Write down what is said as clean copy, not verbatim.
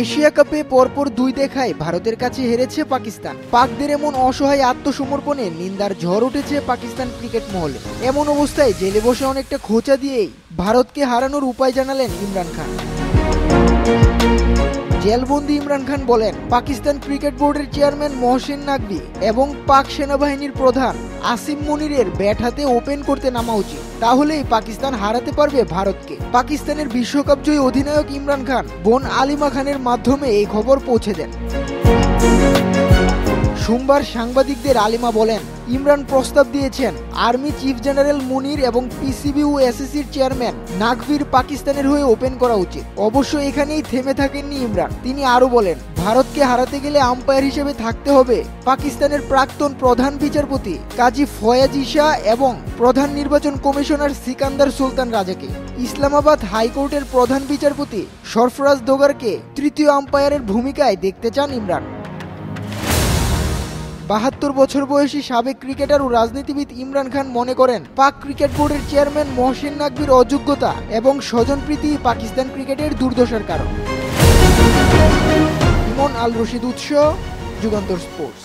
Asia কাপে পরপর 2 দেখায় ভারতের কাছে হেরেছে পাকিস্তান। পাকদের এমন অসহায় আত্মসমর্পণে নিন্দার ঝড় উঠেছে পাকিস্তান ক্রিকেট মহলে। এমন অবস্থায় জেলে বসে অনেকটা খোঁচা দিয়েই ভারতকে হারানোর উপায় জানালেন ইমরান খান। জেলবন্দি ইমরান খান বলেন, পাকিস্তান ক্রিকেট বোর্ডের চেয়ারম্যান মহসিন নাকভি এবং পাক সেনাবাহিনীর প্রধান আসিম মুনিরের ব্যাট হাতে ওপেন করতে নামা উচিত, তাহলেই পাকিস্তান হারাতে পারবে ভারতকে। পাকিস্তানের বিশ্বকাপ জয়ী অধিনায়ক ইমরান খান বোন আলিমা খানের মাধ্যমে এই খবর পৌঁছে দেন। সোমবার সাংবাদিকদের আলিমা বলেন, ইমরান প্রস্তাব দিয়েছেন আর্মি চিফ জেনারেল মুনির এবং পিসিবি ও এসএসসির চেয়ারম্যান নাকভির পাকিস্তানের হয়ে ওপেন করা উচিত। অবশ্য এখানেই থেমে থাকেননি ইমরান। তিনি আরো বলেন, ভারতকে হারাতে গেলে আম্পায়ার হিসেবে থাকতে হবে পাকিস্তানের প্রাক্তন প্রধান বিচারপতি কাজী ফয়াজ ইসা এবং প্রধান নির্বাচন কমিশনার সিকান্দার সুলতান রাজাকে। ইসলামাবাদ হাইকোর্টের প্রধান বিচারপতি সরফরাজ দোগারকে তৃতীয় আম্পায়ারের ভূমিকায় দেখতে চান ইমরান। 72 বছর বয়সী সাবেক ক্রিকেটার ও রাজনীতিবিদ ইমরান খান মনে করেন, পাক ক্রিকেট বোর্ডের চেয়ারম্যান মহসিন নাকভির অযোগ্যতা এবং স্বজনপ্রীতি পাকিস্তান ক্রিকেটের দুর্দশার কারণ। ইমন আল রশিদ, উৎস, যুগান্তর স্পোর্টস।